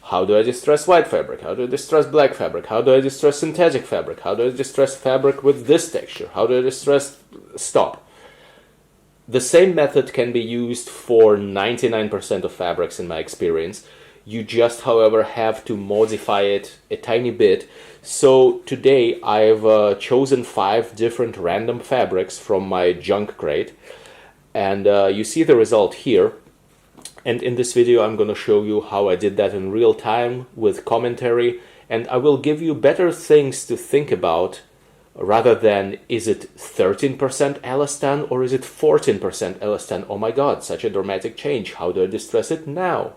How do I distress white fabric? How do I distress black fabric? How do I distress synthetic fabric? How do I distress fabric with this texture? How do I distress... Stop. The same method can be used for 99% of fabrics in my experience. You just, however, have to modify it a tiny bit. So today I've chosen 5 different random fabrics from my junk crate. And you see the result here. And in this video I'm going to show you how I did that in real time with commentary. And I will give you better things to think about rather than is it 13% elastan or is it 14% elastan? Oh my god, such a dramatic change. How do I distress it now?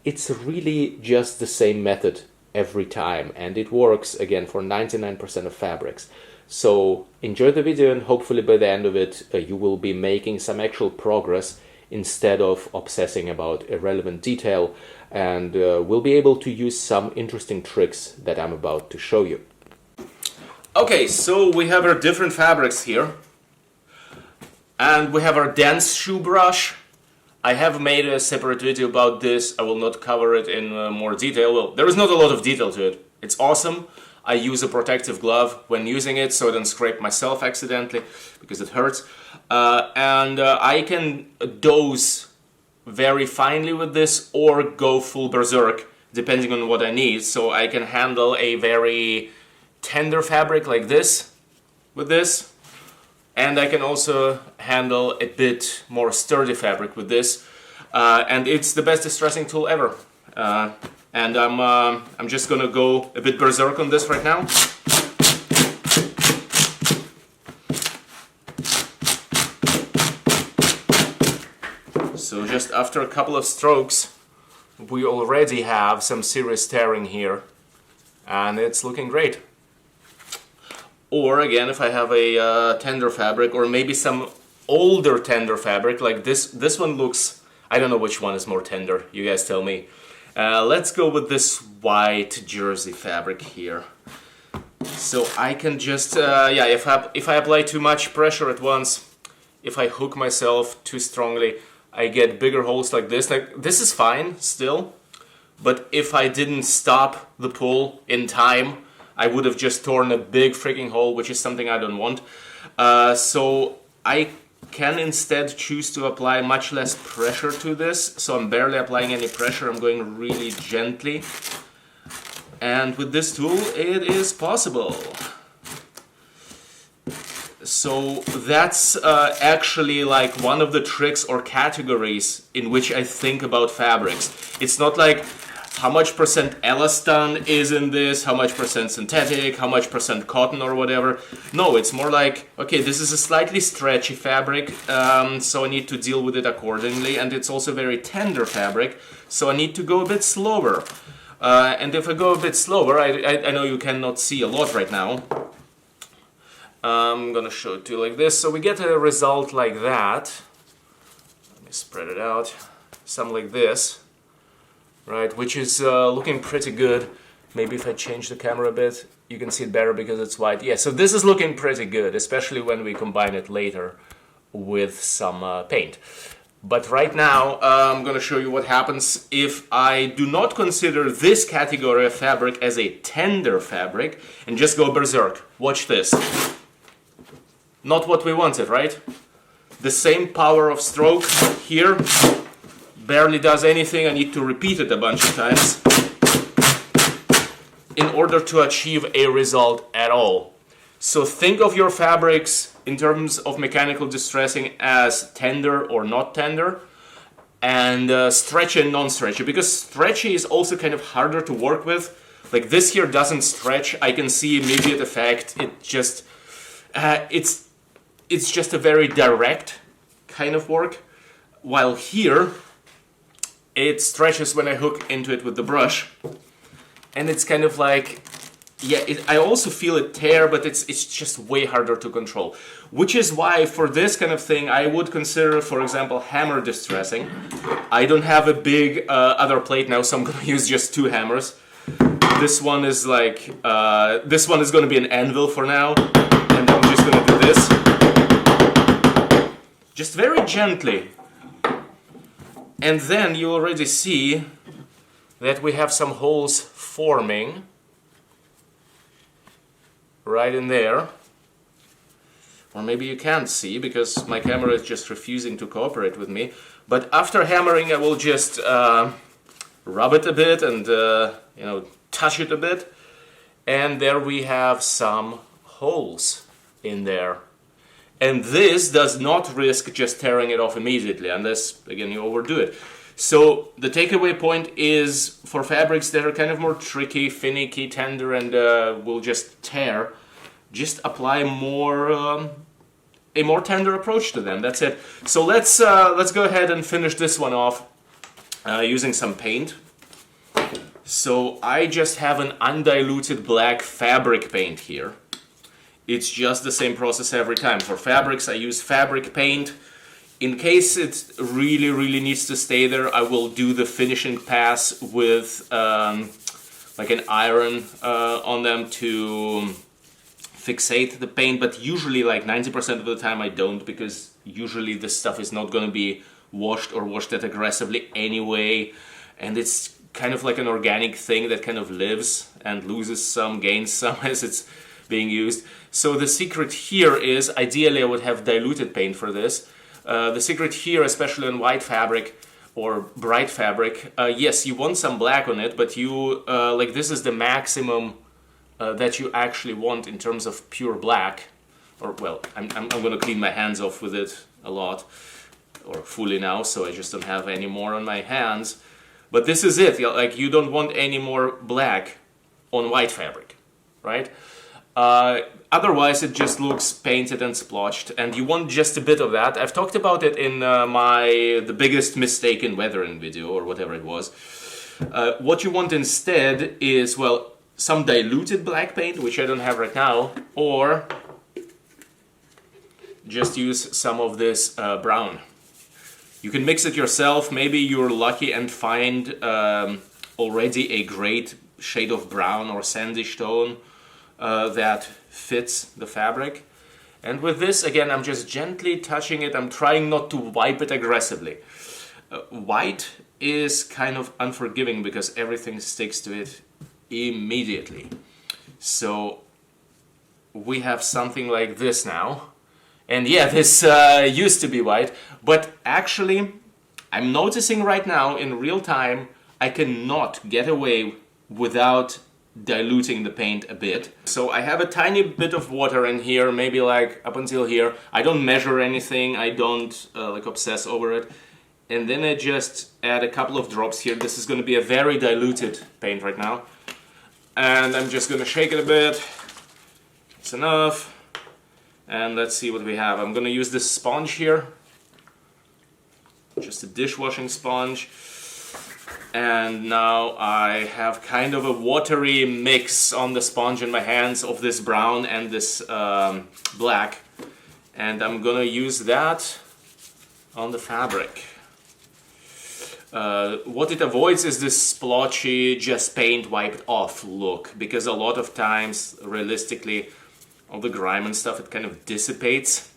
It's really just the same method every time, and it works again for 99% of fabrics. So enjoy the video, and hopefully by the end of it you will be making some actual progress instead of obsessing about irrelevant detail, and we'll be able to use some interesting tricks that I'm about to show you. Okay, so we have our different fabrics here, and we have our dense shoe brush. I have made a separate video about this. I will not cover it in more detail. Well, there is not a lot of detail to it. It's awesome. I use a protective glove when using it so I don't scrape myself accidentally because it hurts. I can dose very finely with this or go full berserk depending on what I need. So I can handle a very tender fabric like this with this. And I can also handle a bit more sturdy fabric with this, and it's the best distressing tool ever. And I'm just gonna go a bit berserk on this right now. So just after a couple of strokes, we already have some serious tearing here, and it's looking great. Or again, if I have a tender fabric, or maybe some older tender fabric, like this one looks, I don't know which one is more tender, you guys tell me. Let's go with this white jersey fabric here. So I can just, yeah, if I apply too much pressure at once, if I hook myself too strongly, I get bigger holes like this. Like, this is fine still, but if I didn't stop the pull in time, I would have just torn a big freaking hole, which is something I don't want. So I can instead choose to apply much less pressure to this. So I'm barely applying any pressure, I'm going really gently. And with this tool, it is possible. So that's actually like one of the tricks or categories in which I think about fabrics. It's not like how much percent elastan is in this, how much percent synthetic, how much percent cotton or whatever. No, it's more like, okay, this is a slightly stretchy fabric, so I need to deal with it accordingly, and it's also very tender fabric, so I need to go a bit slower. And if I go a bit slower, I know you cannot see a lot right now. I'm gonna show it to you like this. So we get a result like that. Let me spread it out. Something like this. Right, which is looking pretty good. Maybe if I change the camera a bit, you can see it better because it's white. Yeah, so this is looking pretty good, especially when we combine it later with some paint. But right now, I'm going to show you what happens if I do not consider this category of fabric as a tender fabric and just go berserk. Watch this. Not what we wanted, right? The same power of stroke here. Barely does anything. I need to repeat it a bunch of times in order to achieve a result at all. So think of your fabrics in terms of mechanical distressing as tender or not tender, and stretchy and non-stretchy, because stretchy is also kind of harder to work with. Like this here doesn't stretch. I can see immediate effect. It just it's just a very direct kind of work, while here it stretches when I hook into it with the brush, and it's kind of like, yeah, I also feel it tear, but it's just way harder to control. Which is why for this kind of thing I would consider, for example, hammer distressing. I don't have a big other plate now, so I'm gonna use just 2 hammers. This one is like, this one is gonna be an anvil for now, and I'm just gonna do this. Just very gently. And then you already see that we have some holes forming right in there. Or maybe you can't see because my camera is just refusing to cooperate with me. But after hammering, I will just rub it a bit and you know, touch it a bit. And there we have some holes in there. And this does not risk just tearing it off immediately, unless, again, you overdo it. So the takeaway point is, for fabrics that are kind of more tricky, finicky, tender, and will just tear, just apply more a more tender approach to them. That's it. So let's go ahead and finish this one off using some paint. So I just have an undiluted black fabric paint here. It's just the same process every time. For fabrics, I use fabric paint. In case it really needs to stay there, I will do the finishing pass with like an iron on them to fixate the paint, but usually like 90% of the time I don't, because usually this stuff is not going to be washed or washed that aggressively anyway, and it's kind of like an organic thing that kind of lives and loses some, gains some as it's being used. So the secret here is, ideally I would have diluted paint for this. The secret here, especially on white fabric or bright fabric, yes, you want some black on it, but you like this is the maximum that you actually want in terms of pure black. Or well, I'm going to clean my hands off with it a lot, or fully now, so I just don't have any more on my hands. But this is it. Like, you don't want any more black on white fabric, right? Otherwise it just looks painted and splotched, and you want just a bit of that. I've talked about it in the biggest mistake in weathering video, or whatever it was. What you want instead is, well, some diluted black paint, which I don't have right now, or just use some of this brown. You can mix it yourself. Maybe you're lucky and find already a great shade of brown or sandish tone that fits the fabric. And with this, again, I'm just gently touching it. I'm trying not to wipe it aggressively. White is kind of unforgiving because everything sticks to it immediately. So we have something like this now. And yeah, this used to be white, but actually I'm noticing right now in real time I cannot get away without diluting the paint a bit. So I have a tiny bit of water in here, maybe like up until here. I don't measure anything, I don't like obsess over it. And then I just add a couple of drops here. This is going to be a very diluted paint right now. And I'm just going to shake it a bit. It's enough. And let's see what we have. I'm going to use this sponge here. Just a dishwashing sponge. And now I have kind of a watery mix on the sponge in my hands of this brown and this black. And I'm going to use that on the fabric. What it avoids is this splotchy, just paint wiped off look, because a lot of times, realistically, all the grime and stuff, it kind of dissipates,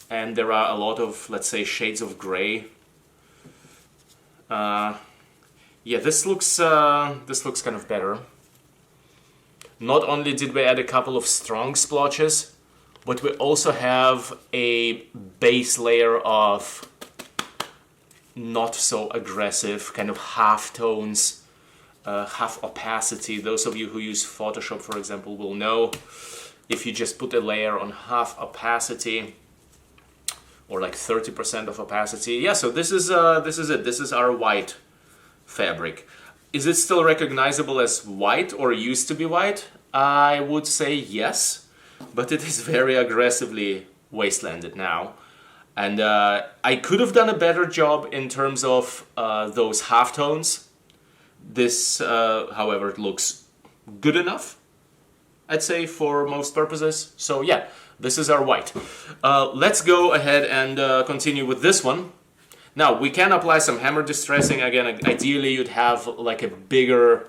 and there are a lot of, let's say, shades of gray. Yeah, this looks kind of better. Not only did we add a couple of strong splotches, but we also have a base layer of not so aggressive, kind of half tones, half opacity. Those of you who use Photoshop, for example, will know if you just put a layer on half opacity, or like 30% of opacity. Yeah, so this is it. This is our white fabric. Is it still recognizable as white or used to be white? I would say yes, but it is very aggressively wastelanded now. And I could have done a better job in terms of those halftones. This, however, looks good enough, I'd say, for most purposes. So yeah, this is our white. Let's go ahead and continue with this one. Now, we can apply some hammer distressing. Again, ideally you'd have like a bigger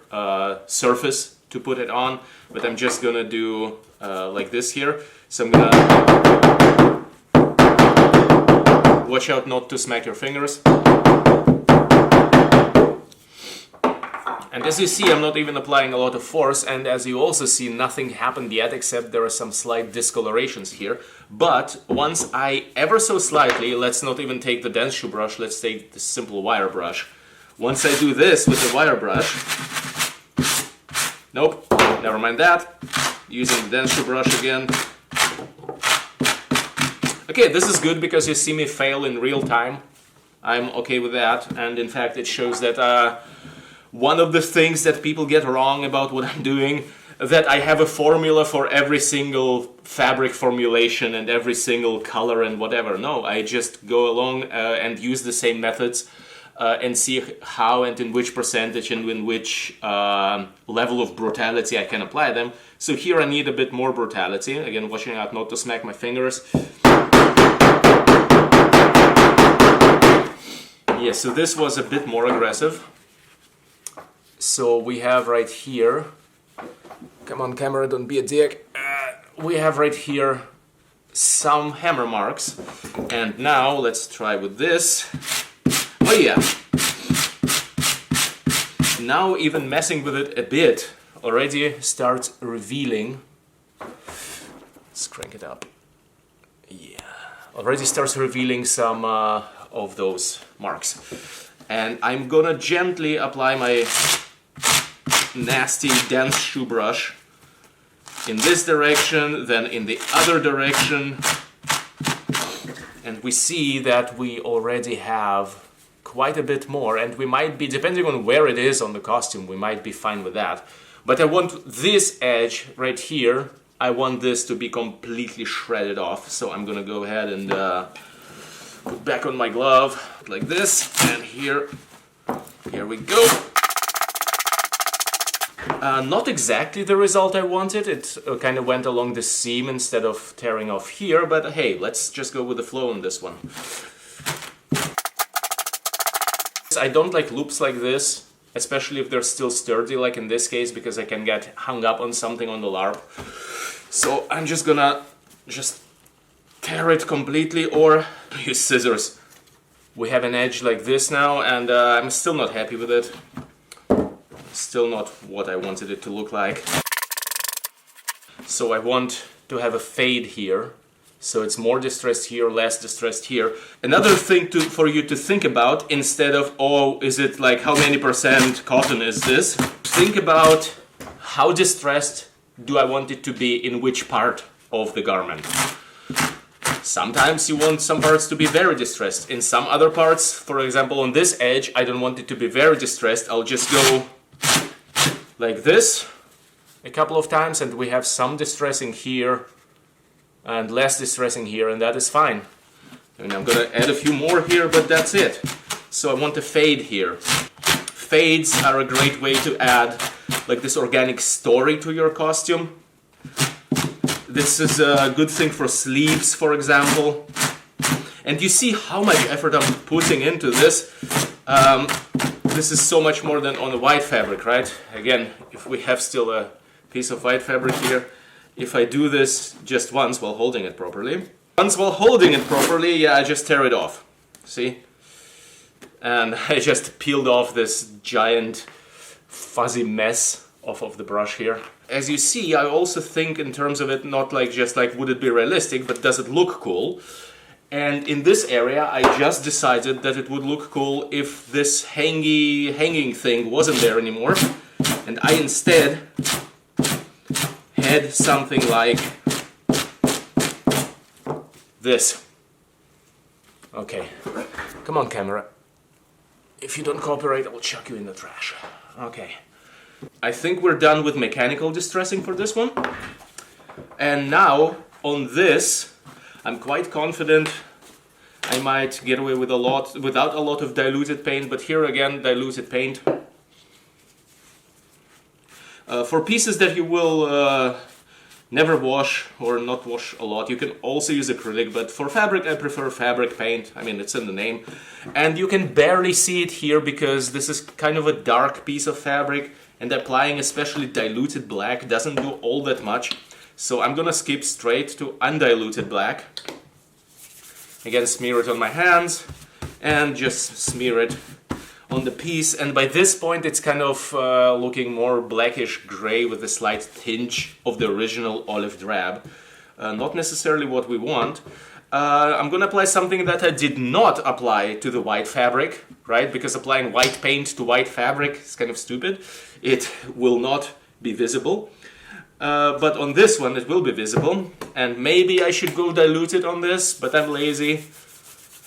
surface to put it on, but I'm just gonna do like this here. So I'm gonna... Watch out not to smack your fingers. And as you see, I'm not even applying a lot of force, and as you also see, nothing happened yet except there are some slight discolorations here. But once I ever so slightly, let's not even take the dense shoe brush, let's take the simple wire brush. Once I do this with the wire brush, nope, never mind that, using the dense shoe brush again. Okay, this is good because you see me fail in real time. I'm okay with that, and in fact it shows that one of the things that people get wrong about what I'm doing, that I have a formula for every single fabric formulation and every single color and whatever. No, I just go along and use the same methods and see how and in which percentage and in which level of brutality I can apply them. So here I need a bit more brutality. Again, watching out not to smack my fingers. Yeah, so this was a bit more aggressive. So we have right here, come on camera, don't be a dick. We have right here some hammer marks. And now let's try with this. Oh yeah. Now even messing with it a bit already starts revealing. Let's crank it up. Yeah. Already starts revealing some of those marks. And I'm gonna gently apply my nasty dense shoe brush in this direction, then in the other direction. And we see that we already have quite a bit more, and we might be, depending on where it is on the costume, we might be fine with that. But I want this edge right here, I want this to be completely shredded off. So I'm gonna go ahead and put back on my glove like this, and here we go. Not exactly the result I wanted. It kind of went along the seam instead of tearing off here, but hey, let's just go with the flow on this one. I don't like loops like this, especially if they're still sturdy, like in this case, because I can get hung up on something on the LARP. So I'm just gonna tear it completely or use scissors. We have an edge like this now, and I'm still not happy with it. Still not what I wanted it to look like. So I want to have a fade here. So it's more distressed here, less distressed here. Another thing for you to think about, instead of, oh, is it like how many % cotton is this? Think about how distressed do I want it to be in which part of the garment. Sometimes you want some parts to be very distressed. In some other parts, for example on this edge, I don't want it to be very distressed. I'll just go like this a couple of times, and we have some distressing here and less distressing here, and that is fine. And I'm gonna add a few more here, but that's it. So I want a fade here. Fades are a great way to add like this organic story to your costume. This is a good thing for sleeves, for example. And you see how much effort I'm putting into this. This is so much more than on a white fabric, right? Again, if we have still a piece of white fabric here, if I do this just once while holding it properly, yeah, I just tear it off. See? And I just peeled off this giant fuzzy mess off of the brush here. As you see, I also think in terms of it, not like just like would it be realistic, but does it look cool? And in this area, I just decided that it would look cool if this hanging thing wasn't there anymore. And I instead had something like this. Okay, come on camera. If you don't cooperate, I will chuck you in the trash. Okay. I think we're done with mechanical distressing for this one. And now, on this, I'm quite confident I might get away with without a lot of diluted paint, but here again, diluted paint. For pieces that you will never wash or not wash a lot, you can also use acrylic, but for fabric I prefer fabric paint. I mean, it's in the name. And you can barely see it here because this is kind of a dark piece of fabric, and applying especially diluted black doesn't do all that much. So I'm gonna skip straight to undiluted black. Again, smear it on my hands and just smear it on the piece, and by this point it's kind of looking more blackish gray with a slight tinge of the original olive drab. Not necessarily what we want. I'm gonna apply something that I did not apply to the white fabric, right? Because applying white paint to white fabric is kind of stupid. It will not be visible. But on this one it will be visible, and maybe I should go diluted on this, but I'm lazy.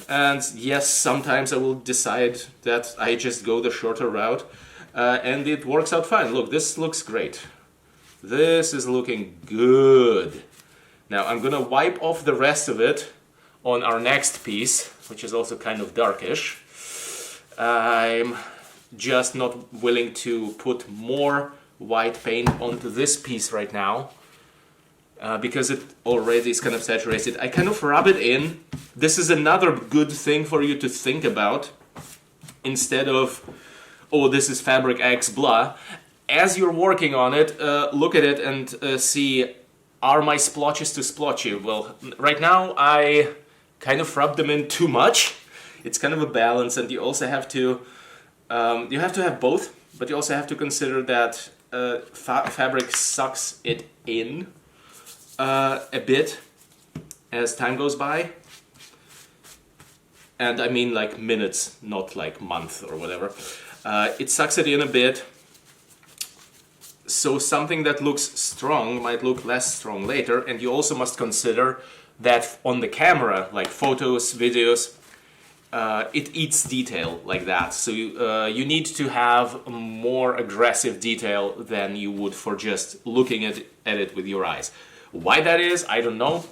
And yes, sometimes I will decide that I just go the shorter route, and it works out fine. Look, this looks great. This is looking good. Now I'm gonna wipe off the rest of it on our next piece, which is also kind of darkish. I'm just not willing to put more white paint onto this piece right now, because it already is kind of saturated. I kind of rub it in. This is another good thing for you to think about, instead of, oh, this is fabric X, blah. As you're working on it, look at it and see, are my splotches too splotchy? Well, right now I kind of rub them in too much. It's kind of a balance, and you also have to, have both, but you also have to consider that fabric sucks it in a bit as time goes by. And I mean like minutes, not like month or whatever. It sucks it in a bit. So something that looks strong might look less strong later, and you also must consider that on the camera, like photos, videos, it eats detail like that. So you need to have more aggressive detail than you would for just looking at it with your eyes. Why that is, I don't know,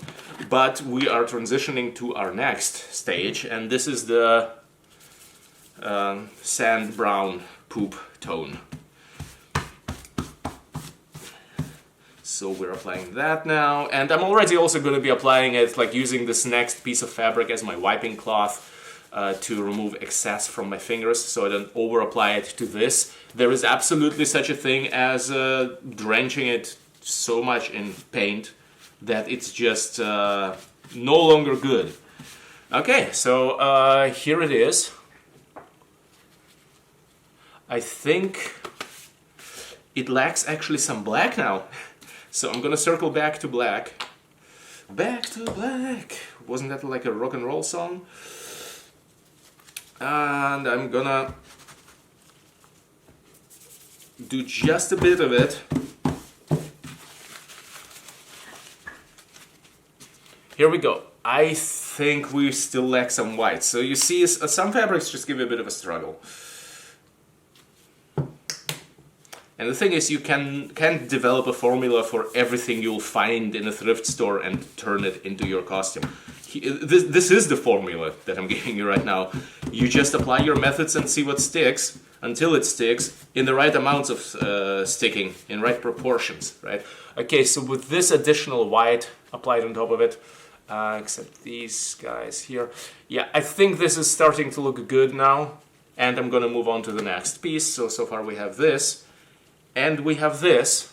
but we are transitioning to our next stage, and this is the sand brown poop tone. So we're applying that now, and I'm already also going to be applying it, like using this next piece of fabric as my wiping cloth to remove excess from my fingers, so I don't over apply it to this. There is absolutely such a thing as drenching it so much in paint that it's just no longer good. Okay, so here it is. I think it lacks actually some black now. So I'm gonna circle back to black. Back to black. Wasn't that like a rock and roll song? And I'm gonna do just a bit of it. Here we go. I think we still lack some white. So you see, some fabrics just give you a bit of a struggle. And the thing is, you can't develop a formula for everything you'll find in a thrift store and turn it into your costume. This is the formula that I'm giving you right now. You just apply your methods and see what sticks until it sticks in the right amounts of sticking, in right proportions, right? Okay, so with this additional white applied on top of it, except these guys here, yeah, I think this is starting to look good now, and I'm gonna move on to the next piece. So far we have this. And we have this.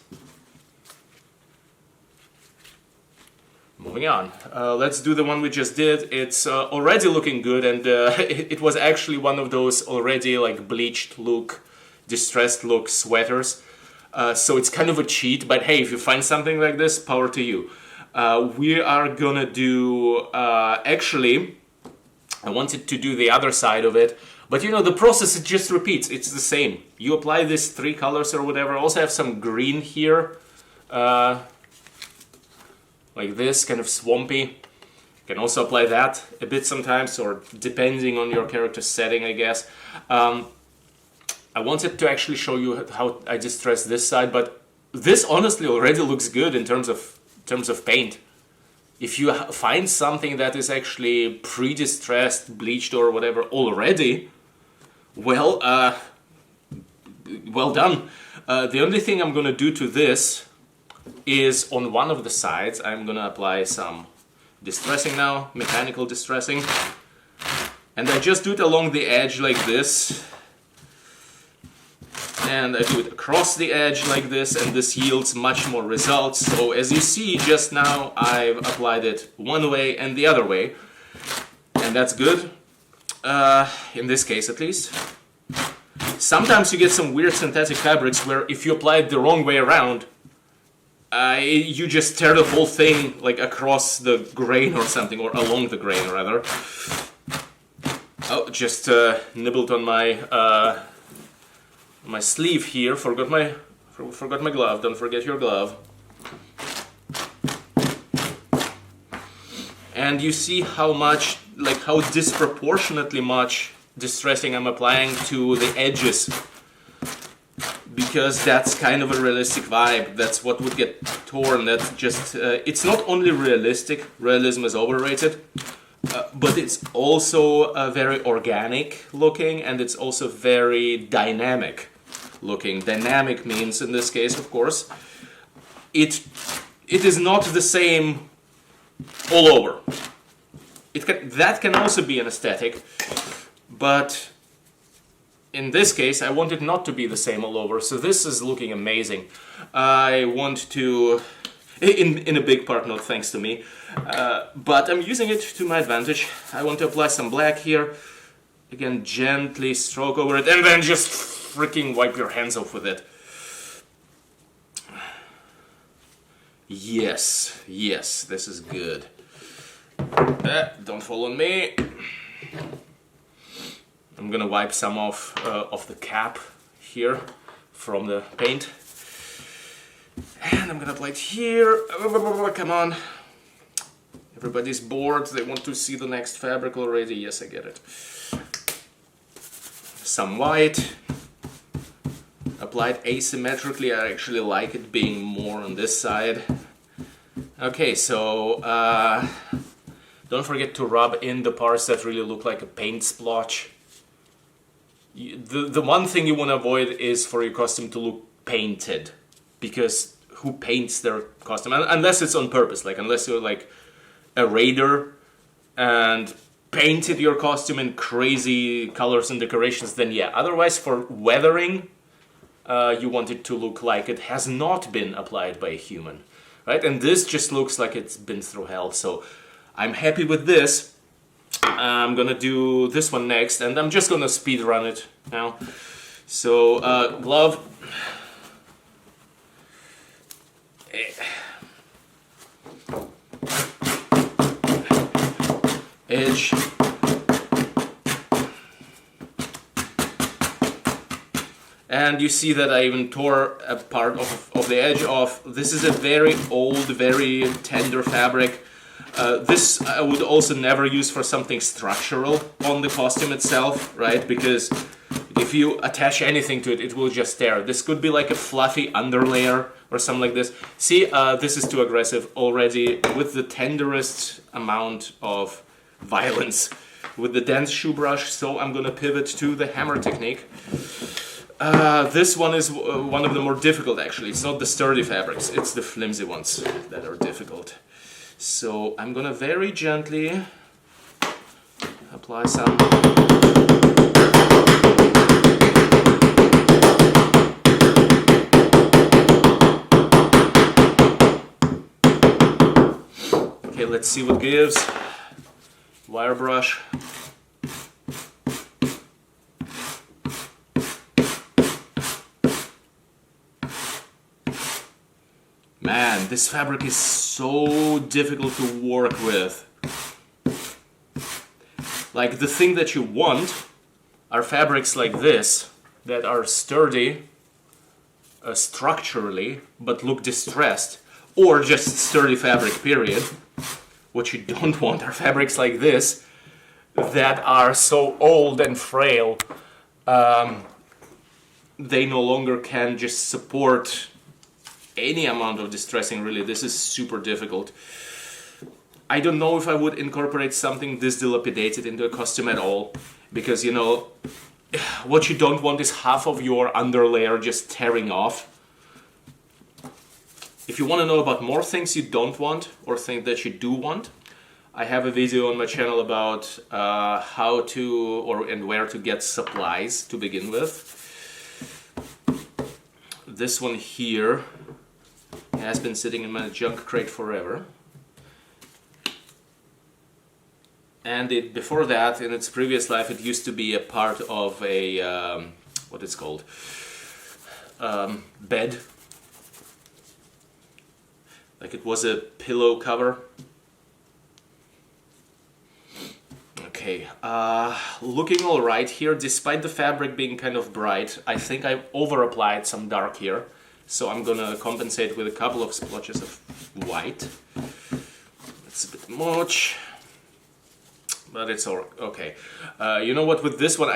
Moving on. Let's do the one we just did. It's already looking good, and it was actually one of those already like bleached look, distressed look sweaters. So it's kind of a cheat, but hey, if you find something like this, power to you. We are gonna do, actually, I wanted to do the other side of it. But you know, the process, it just repeats. It's the same. You apply these 3 colors or whatever. Also have some green here. Like this, kind of swampy. You can also apply that a bit sometimes, or depending on your character setting, I guess. I wanted to actually show you how I distress this side, but this honestly already looks good in terms of paint. If you find something that is actually pre-distressed, bleached or whatever already, well, well done. The only thing I'm gonna do to this is on one of the sides, I'm gonna apply some distressing now, mechanical distressing. And I just do it along the edge like this. And I do it across the edge like this, and this yields much more results. So as you see just now, I've applied it one way and the other way. And that's good, in this case at least. sometimes you get some weird synthetic fabrics where if you apply it the wrong way around, you just tear the whole thing like across the grain or something, or along the grain rather. Oh, just nibbled on my my sleeve here. Forgot my glove. Don't forget your glove. And you see how much, like how disproportionately much distressing I'm applying to the edges, because that's kind of a realistic vibe. That's what would get torn. That's just, it's not only realistic, realism is overrated, but it's also very organic looking, and it's also very dynamic looking. Dynamic means, in this case, of course, it is not the same all over. That can also be an aesthetic, but in this case I want it not to be the same all over, so this is looking amazing. I want to, in a big part not thanks to me, but I'm using it to my advantage. I want to apply some black here, again gently stroke over it, and then just freaking wipe your hands off with it. Yes, yes, this is good. Don't fall on me. I'm gonna wipe some off the cap here from the paint, and I'm gonna apply it here. Come on, everybody's bored. They want to see the next fabric already. Yes, I get it. Some white. Applied asymmetrically. I actually like it being more on this side. Okay, so don't forget to rub in the parts that really look like a paint splotch. The one thing you want to avoid is for your costume to look painted, because who paints their costume? Unless it's on purpose, like unless you're like a raider and painted your costume in crazy colors and decorations, then yeah. Otherwise, for weathering, you want it to look like it has not been applied by a human, right? And this just looks like it's been through hell, so I'm happy with this. I'm gonna do this one next, and I'm just gonna speed run it now. So, glove. Edge. And you see that I even tore a part of the edge off. This is a very old, very tender fabric. This I would also never use for something structural on the costume itself, right? Because if you attach anything to it, it will just tear. This could be like a fluffy underlayer or something like this. See, this is too aggressive already with the tenderest amount of violence with the dense shoe brush, so I'm gonna pivot to the hammer technique. This one is one of the more difficult actually. It's not the sturdy fabrics, it's the flimsy ones that are difficult. So I'm gonna very gently apply some. Okay, let's see what gives. Wire brush. Man, this fabric is so difficult to work with. Like, the thing that you want are fabrics like this that are sturdy structurally but look distressed, or just sturdy fabric, period. What you don't want are fabrics like this that are so old and frail they no longer can just support any amount of distressing, really. This is super difficult. I don't know if I would incorporate something this dilapidated into a costume at all, because, you know, what you don't want is half of your underlayer just tearing off. If you want to know about more things you don't want or think that you do want, I have a video on my channel about how to and where to get supplies to begin with. This one here has been sitting in my junk crate forever. And before that, in its previous life, it used to be a part of a what it's called, bed. Like it was a pillow cover. Okay, looking all right here, despite the fabric being kind of bright. I think I over-applied some dark here, so I'm gonna compensate with a couple of splotches of white. It's a bit much, but it's all okay. You know what, with this one,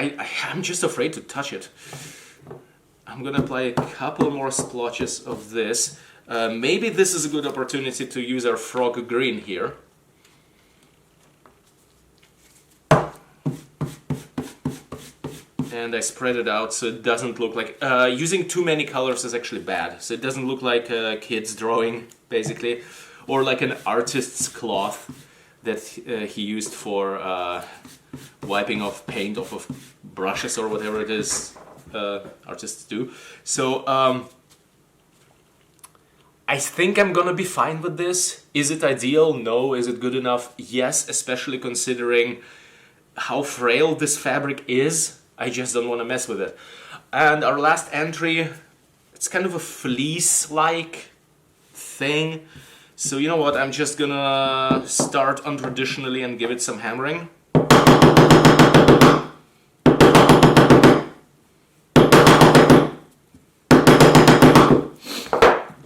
I'm just afraid to touch it. I'm gonna apply a couple more splotches of this. Maybe this is a good opportunity to use our frog green here. And I spread it out so it doesn't look like... using too many colors is actually bad, so it doesn't look like a kid's drawing, basically. Or like an artist's cloth that he used for wiping off paint off of brushes or whatever it is artists do. So I think I'm gonna be fine with this. Is it ideal? No. Is it good enough? Yes, especially considering how frail this fabric is. I just don't want to mess with it. And our last entry, it's kind of a fleece-like thing. So you know what, I'm just gonna start untraditionally and give it some hammering.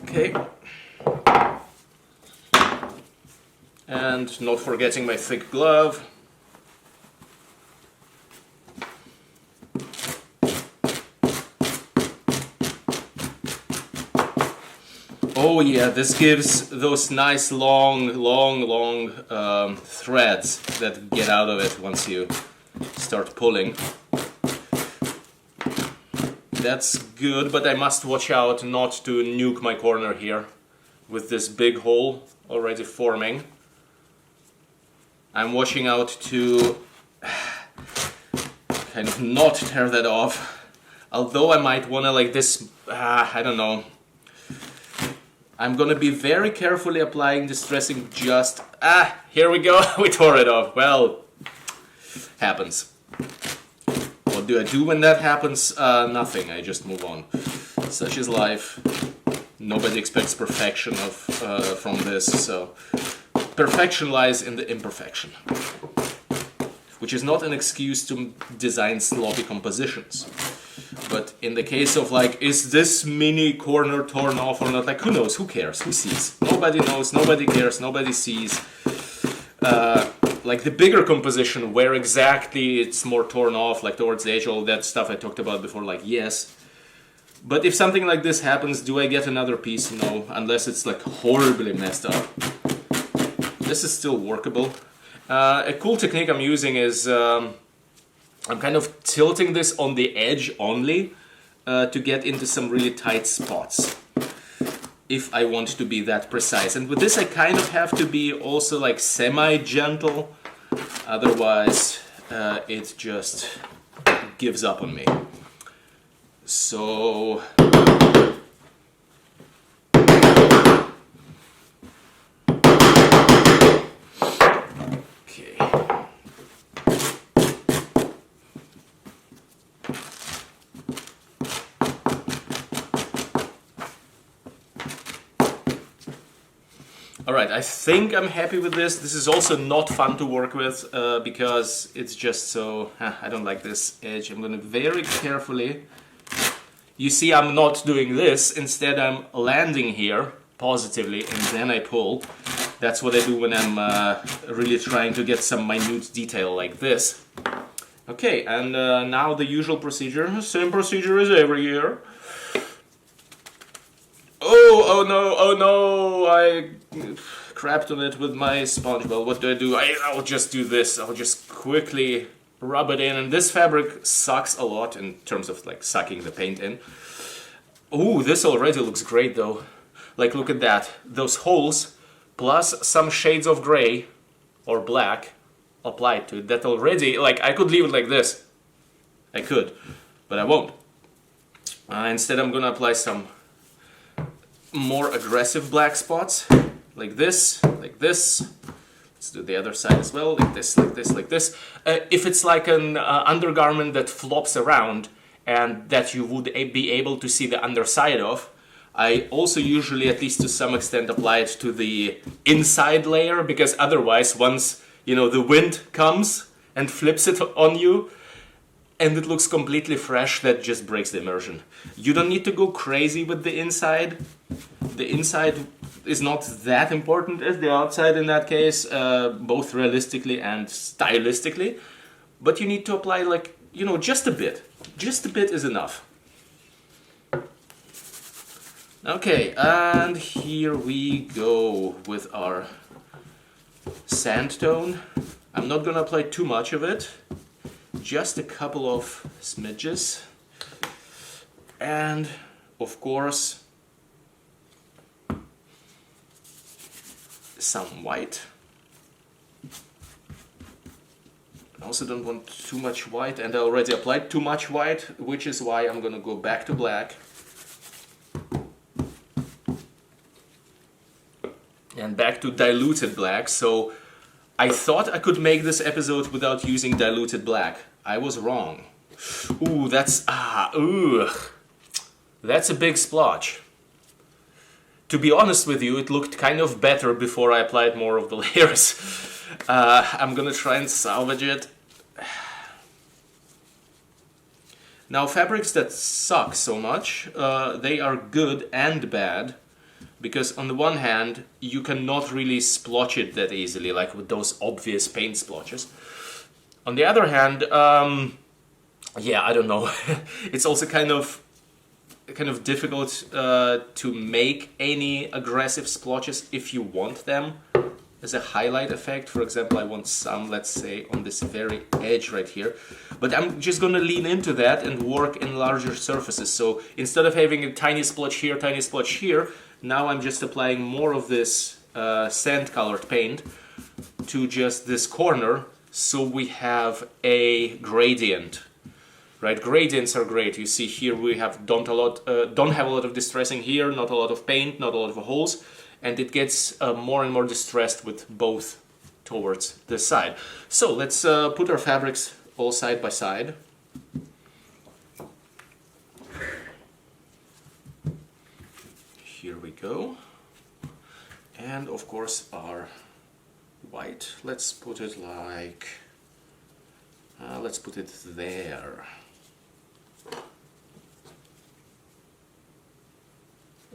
Okay. And not forgetting my thick glove. Oh yeah, this gives those nice long threads that get out of it once you start pulling. That's good, but I must watch out not to nuke my corner here with this big hole already forming. I'm watching out to kind of not tear that off, although I might want to like this, I don't know. I'm gonna be very carefully applying distressing just... here we go, we tore it off. Well, happens. What do I do when that happens? Nothing, I just move on. Such is life. Nobody expects perfection from this, so... Perfection lies in the imperfection. Which is not an excuse to design sloppy compositions. But in the case of like, is this mini corner torn off or not? Like, who knows? Who cares? Who sees? Nobody knows, nobody cares, nobody sees. Like the bigger composition where exactly it's more torn off, like towards the edge, all that stuff I talked about before, like, yes. But if something like this happens, do I get another piece? No, unless it's like horribly messed up. This is still workable. A cool technique I'm using is... I'm kind of tilting this on the edge only to get into some really tight spots, if I want to be that precise. And with this I kind of have to be also like semi-gentle, otherwise it just gives up on me. So... Alright, I think I'm happy with this. This is also not fun to work with because it's just so... I don't like this edge. I'm gonna very carefully... You see, I'm not doing this. Instead, I'm landing here positively and then I pull. That's what I do when I'm really trying to get some minute detail like this. Okay, and now the usual procedure. Same procedure as every year. Oh no, I crapped on it with my sponge. Well, what do? I'll just do this. I'll just quickly rub it in. And this fabric sucks a lot in terms of like sucking the paint in. Ooh, this already looks great though. Like, look at that. Those holes, plus some shades of gray or black applied to it. That already, like, I could leave it like this. I could, but I won't. Instead, I'm gonna apply some more aggressive black spots, like this, like this. Let's do the other side as well, like this, like this, like this. If it's like an undergarment that flops around and that you would be able to see the underside of. I also usually, at least to some extent, apply it to the inside layer, because otherwise, once the wind comes and flips it on you, and it looks completely fresh, that just breaks the immersion. You don't need to go crazy with the inside. The inside is not that important as the outside in that case, both realistically and stylistically. But you need to apply just a bit. Just a bit is enough. Okay, and here we go with our sand tone. I'm not gonna apply too much of it, just a couple of smidges. And of course, some white. I also don't want too much white, and I already applied too much white, which is why I'm gonna go back to black. And back to diluted black. So I thought I could make this episode without using diluted black. I was wrong. Ooh, that's a big splotch. To be honest with you, it looked kind of better before I applied more of the layers. I'm gonna try and salvage it. Now, fabrics that suck so much, they are good and bad. Because on the one hand, you cannot really splotch it that easily, like with those obvious paint splotches. On the other hand, I don't know. It's also kind of difficult to make any aggressive splotches if you want them as a highlight effect. For example, I want some, let's say, on this very edge right here. But I'm just gonna lean into that and work in larger surfaces. So instead of having a tiny splotch here, tiny splotch here, now I'm just applying more of this sand-colored paint to just this corner, so we have a gradient, right? Gradients are great. You see here we have don't have a lot of distressing here, not a lot of paint, not a lot of holes, and it gets more and more distressed with both towards the side. So let's put our fabrics all side by side. Here we go. And of course our white. Let's put it let's put it there.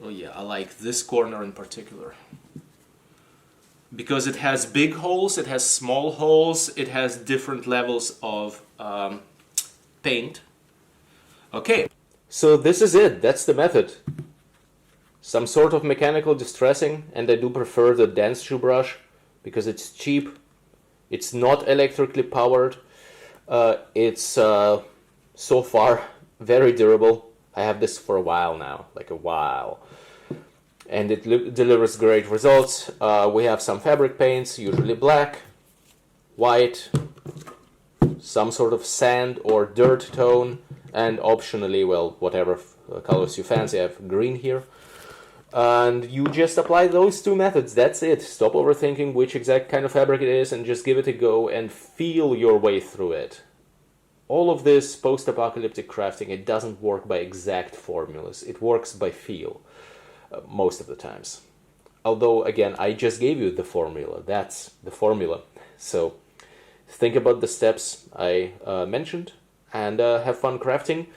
Oh yeah, I like this corner in particular. Because it has big holes, it has small holes, it has different levels of paint. Okay. So this is it, that's the method. Some sort of mechanical distressing, and I do prefer the dense shoe brush because it's cheap, it's not electrically powered, it's so far very durable. I have this for a while now, like a while, and it delivers great results. We have some fabric paints, usually black, white, some sort of sand or dirt tone, and optionally, well, whatever colors you fancy. I have green here. And you just apply those two methods, that's it. Stop overthinking which exact kind of fabric it is and just give it a go and feel your way through it. All of this post-apocalyptic crafting, it doesn't work by exact formulas, it works by feel, most of the times. Although, again, I just gave you the formula, that's the formula. So think about the steps I mentioned and have fun crafting.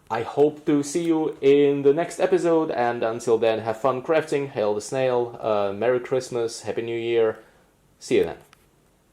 I hope to see you in the next episode, and until then, have fun crafting. Hail the snail, Merry Christmas, Happy New Year. See you then.